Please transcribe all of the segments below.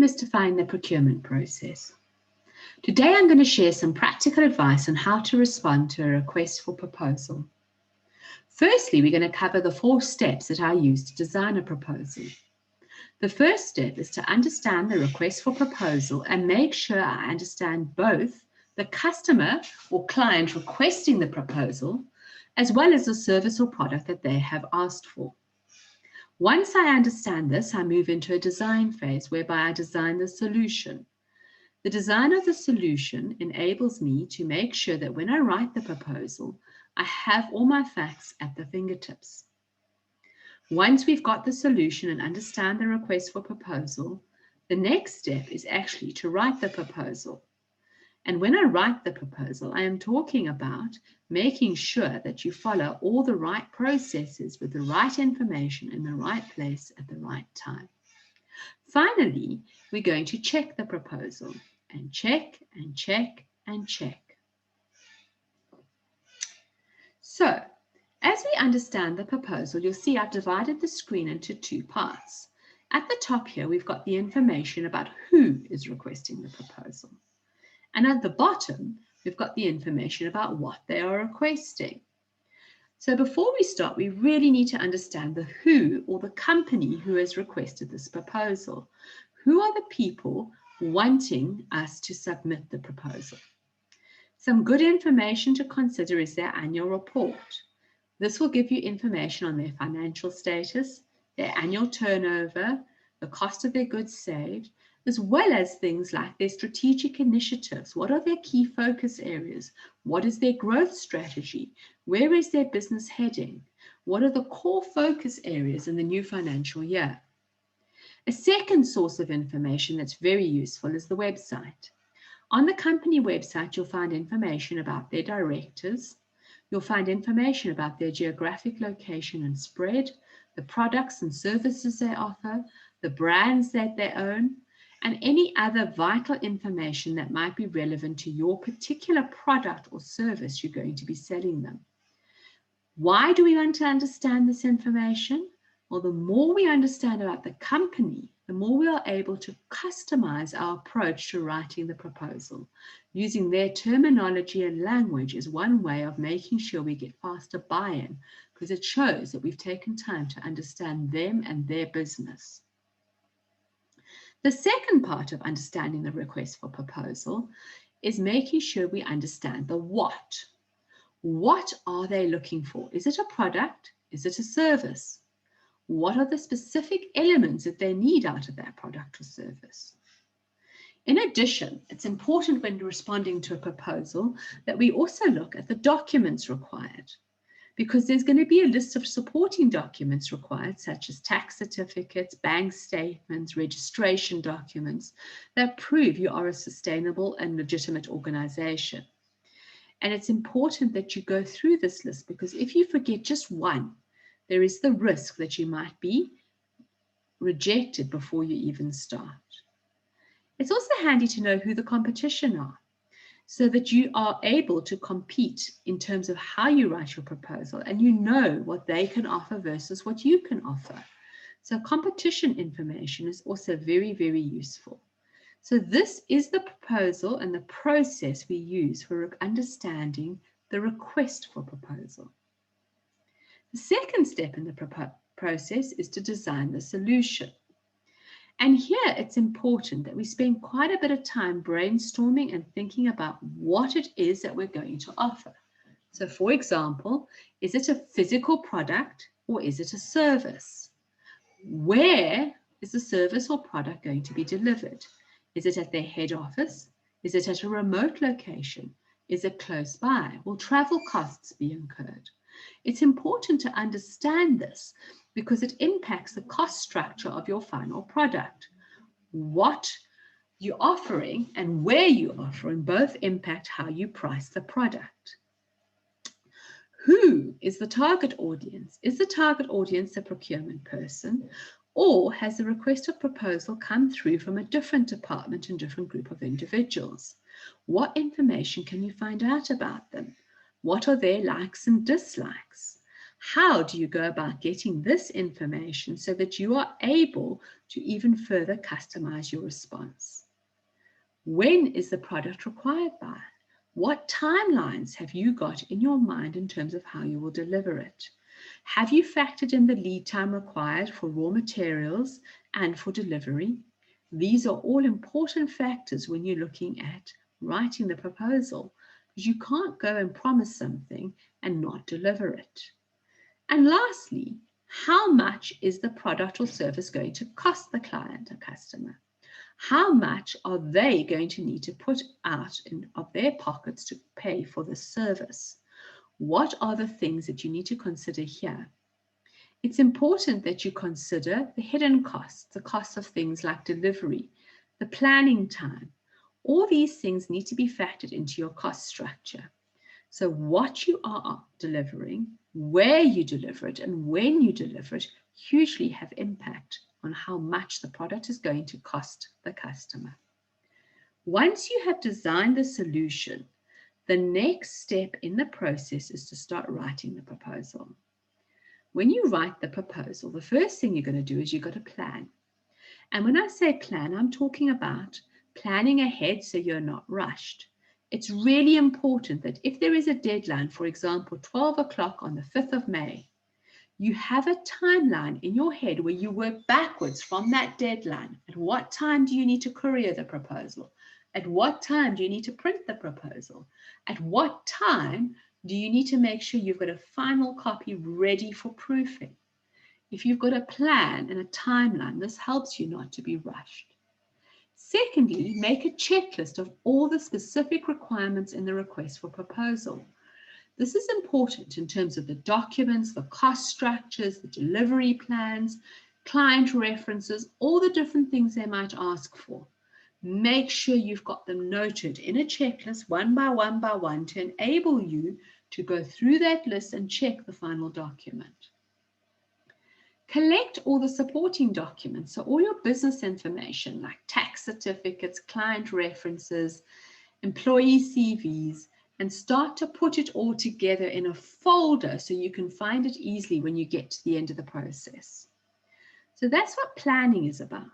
Demystifying the procurement process. Today I'm going to share some practical advice on how to respond to a request for proposal. Firstly, we're going to cover the 4 steps that I use to design a proposal. The first step is to understand the request for proposal and make sure I understand both the customer or client requesting the proposal, as well as the service or product that they have asked for. Once I understand this, I move into a design phase whereby I design the solution. The design of the solution enables me to make sure that when I write the proposal, I have all my facts at the fingertips. Once we've got the solution and understand the request for proposal, the next step is actually to write the proposal. And when I write the proposal, I am talking about making sure that you follow all the right processes with the right information in the right place at the right time. Finally, we're going to check the proposal and check and check and check. So, as we understand the proposal, you'll see I've divided the screen into 2 parts. At the top here, we've got the information about who is requesting the proposal. And at the bottom, we've got the information about what they are requesting. So before we start, we really need to understand the who, or the company who has requested this proposal. Who are the people wanting us to submit the proposal? Some good information to consider is their annual report. This will give you information on their financial status, their annual turnover, the cost of their goods saved, as well as things like their strategic initiatives. What are their key focus areas? What is their growth strategy? Where is their business heading? What are the core focus areas in the new financial year? A second source of information that's very useful is the website. On the company website, you'll find information about their directors. You'll find information about their geographic location and spread, the products and services they offer, the brands that they own, and any other vital information that might be relevant to your particular product or service you're going to be selling them. Why do we want to understand this information? Well, the more we understand about the company, the more we are able to customize our approach to writing the proposal. Using their terminology and language is one way of making sure we get faster buy-in, because it shows that we've taken time to understand them and their business. The second part of understanding the request for proposal is making sure we understand the what. What are they looking for? Is it a product? Is it a service? What are the specific elements that they need out of that product or service? In addition, it's important when responding to a proposal that we also look at the documents required, because there's going to be a list of supporting documents required, such as tax certificates, bank statements, registration documents that prove you are a sustainable and legitimate organization. And it's important that you go through this list, because if you forget just one, there is the risk that you might be rejected before you even start. It's also handy to know who the competition are, so that you are able to compete in terms of how you write your proposal, and you know what they can offer versus what you can offer. So competition information is also very, very useful. So this is the proposal and the process we use for understanding the request for proposal. The second step in the process is to design the solution. And here it's important that we spend quite a bit of time brainstorming and thinking about what it is that we're going to offer. So for example, is it a physical product or is it a service? Where is the service or product going to be delivered? Is it at their head office? Is it at a remote location? Is it close by? Will travel costs be incurred? It's important to understand this because it impacts the cost structure of your final product. What you're offering and where you're offering both impact how you price the product. Who is the target audience? Is the target audience a procurement person, or has the request of proposal come through from a different department and different group of individuals? What information can you find out about them? What are their likes and dislikes? How do you go about getting this information so that you are able to even further customize your response? When is the product required by? What timelines have you got in your mind in terms of how you will deliver it? Have you factored in the lead time required for raw materials and for delivery? These are all important factors when you're looking at writing the proposal, because you can't go and promise something and not deliver it. And lastly, how much is the product or service going to cost the client or customer? How much are they going to need to put out of their pockets to pay for the service? What are the things that you need to consider here? It's important that you consider the hidden costs, the costs of things like delivery, the planning time. All these things need to be factored into your cost structure. So what you are delivering, where you deliver it, and when you deliver it hugely have impact on how much the product is going to cost the customer. Once you have designed the solution, the next step in the process is to start writing the proposal. When you write the proposal, the first thing you're going to do is you've got to plan. And when I say plan, I'm talking about planning ahead so you're not rushed. It's really important that if there is a deadline, for example, 12 o'clock on the 5th of May, you have a timeline in your head where you work backwards from that deadline. At what time do you need to courier the proposal? At what time do you need to print the proposal? At what time do you need to make sure you've got a final copy ready for proofing? If you've got a plan and a timeline, this helps you not to be rushed. Secondly, make a checklist of all the specific requirements in the request for proposal. This is important in terms of the documents, the cost structures, the delivery plans, client references, all the different things they might ask for. Make sure you've got them noted in a checklist one by one to enable you to go through that list and check the final document. Collect all the supporting documents, so all your business information like tax certificates, client references, employee CVs, and start to put it all together in a folder so you can find it easily when you get to the end of the process. So that's what planning is about.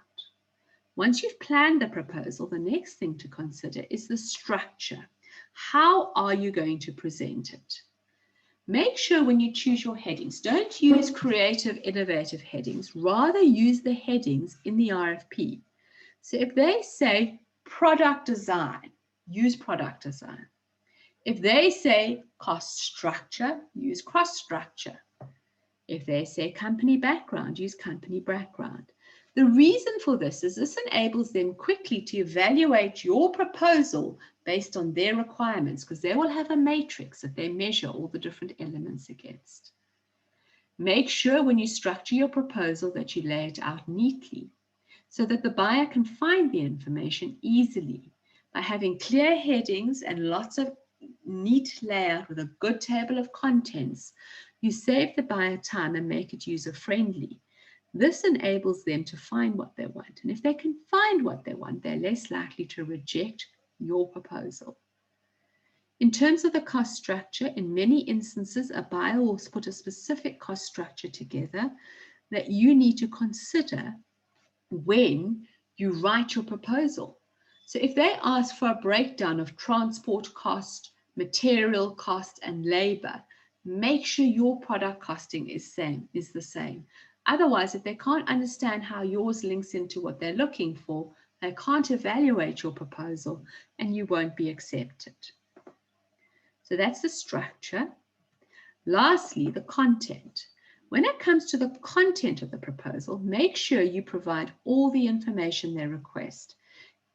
Once you've planned the proposal, the next thing to consider is the structure. How are you going to present it? Make sure when you choose your headings, don't use creative, innovative headings. Rather use the headings in the RFP. So if they say product design, use product design. If they say cost structure, use cost structure. If they say company background, use company background. The reason for this is this enables them quickly to evaluate your proposal based on their requirements, because they will have a matrix that they measure all the different elements against. Make sure when you structure your proposal that you lay it out neatly so that the buyer can find the information easily. By having clear headings and lots of neat layout with a good table of contents, you save the buyer time and make it user-friendly. This enables them to find what they want. And if they can find what they want, they're less likely to reject your proposal. In terms of the cost structure, in many instances, a buyer will put a specific cost structure together that you need to consider when you write your proposal. So if they ask for a breakdown of transport cost, material cost, and labor, make sure your product costing is the same. Otherwise, if they can't understand how yours links into what they're looking for, they can't evaluate your proposal and you won't be accepted. So that's the structure. Lastly, the content. When it comes to the content of the proposal, make sure you provide all the information they request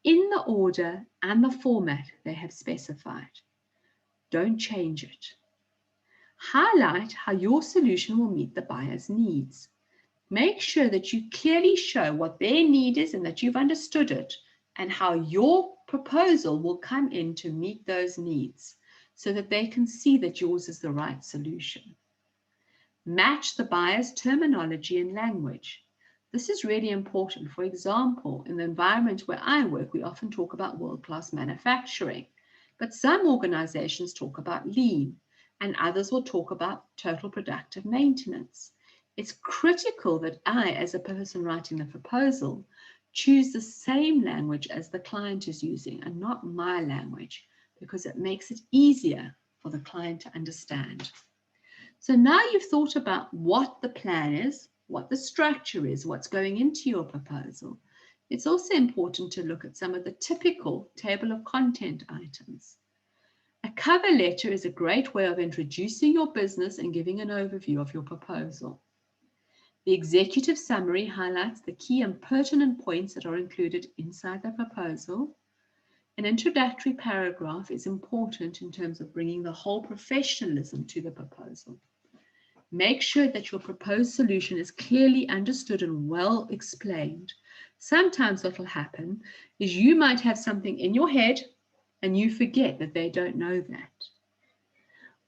in the order and the format they have specified. Don't change it. Highlight how your solution will meet the buyer's needs. Make sure that you clearly show what their need is and that you've understood it and how your proposal will come in to meet those needs so that they can see that yours is the right solution. Match the buyer's terminology and language. This is really important. For example, in the environment where I work, we often talk about world-class manufacturing, but some organizations talk about lean. and others will talk about total productive maintenance. It's critical that I, as a person writing the proposal, choose the same language as the client is using and not my language, because it makes it easier for the client to understand. So now you've thought about what the plan is, what the structure is, what's going into your proposal. It's also important to look at some of the typical table of content items. A cover letter is a great way of introducing your business and giving an overview of your proposal. The executive summary highlights the key and pertinent points that are included inside the proposal. An introductory paragraph is important in terms of bringing the whole professionalism to the proposal. Make sure that your proposed solution is clearly understood and well explained. Sometimes what will happen is you might have something in your head and you forget that they don't know that.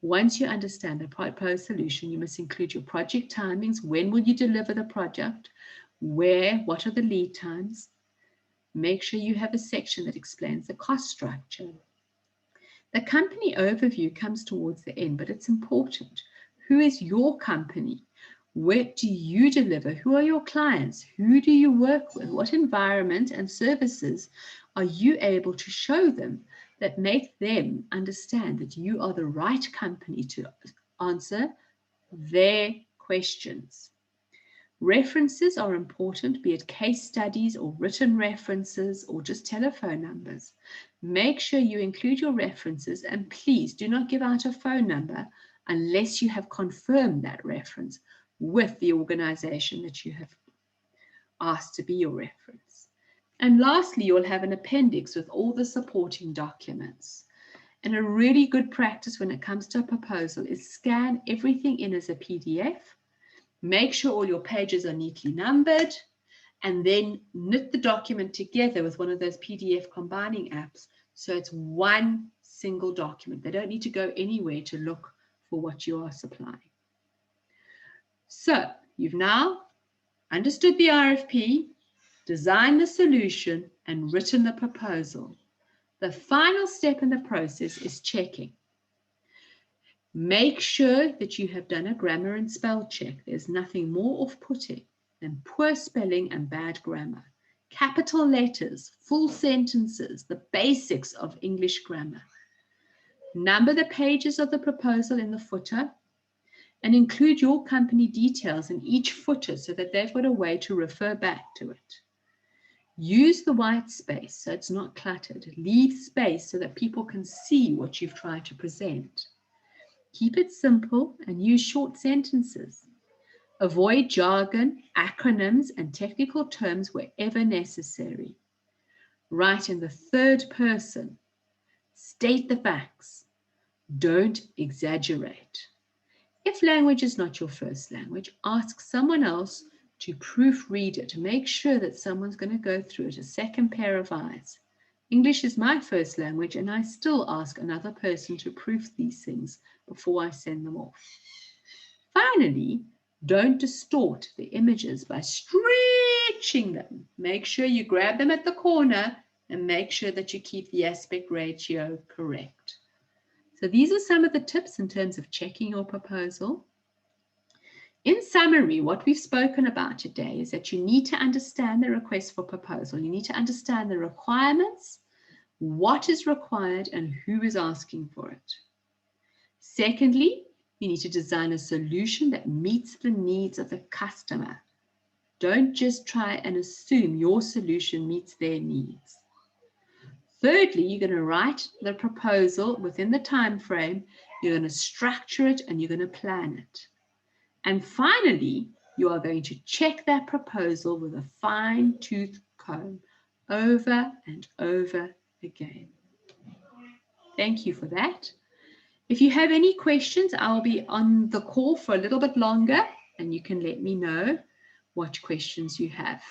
Once you understand the proposed solution, you must include your project timings. When will you deliver the project? Where? What are the lead times? Make sure you have a section that explains the cost structure. The company overview comes towards the end, but it's important. Who is your company? Where do you deliver? Who are your clients? Who do you work with? What environment and services are you able to show them that make them understand that you are the right company to answer their questions? References are important, be it case studies or written references or just telephone numbers. Make sure you include your references, and please do not give out a phone number unless you have confirmed that reference with the organization that you have asked to be your reference. And lastly, you'll have an appendix with all the supporting documents. And a really good practice when it comes to a proposal is scan everything in as a PDF. Make sure all your pages are neatly numbered, and then knit the document together with one of those PDF combining apps so it's one single document. They don't need to go anywhere to look for what you are supplying. So you've now understood the RFP, designed the solution, and written the proposal. The final step in the process is checking. Make sure that you have done a grammar and spell check. There's nothing more off-putting than poor spelling and bad grammar. Capital letters, full sentences, the basics of English grammar. Number the pages of the proposal in the footer and include your company details in each footer so that they've got a way to refer back to it. Use the white space so it's not cluttered. Leave space so that people can see what you've tried to present. Keep it simple and use short sentences. Avoid jargon, acronyms, and technical terms wherever necessary. Write in the third person. State the facts. Don't exaggerate. If language is not your first language, ask someone else to proofread it. Make sure that someone's going to go through it, a second pair of eyes. English is my first language, and I still ask another person to proof these things before I send them off. Finally, don't distort the images by stretching them. Make sure you grab them at the corner and make sure that you keep the aspect ratio correct. So these are some of the tips in terms of checking your proposal. In summary, what we've spoken about today is that you need to understand the request for proposal. You need to understand the requirements, what is required, and who is asking for it. Secondly, you need to design a solution that meets the needs of the customer. Don't just try and assume your solution meets their needs. Thirdly, you're going to write the proposal within the time frame, you're going to structure it, and you're going to plan it. And finally, you are going to check that proposal with a fine-tooth comb over and over again. Thank you for that. If you have any questions, I'll be on the call for a little bit longer, and you can let me know what questions you have.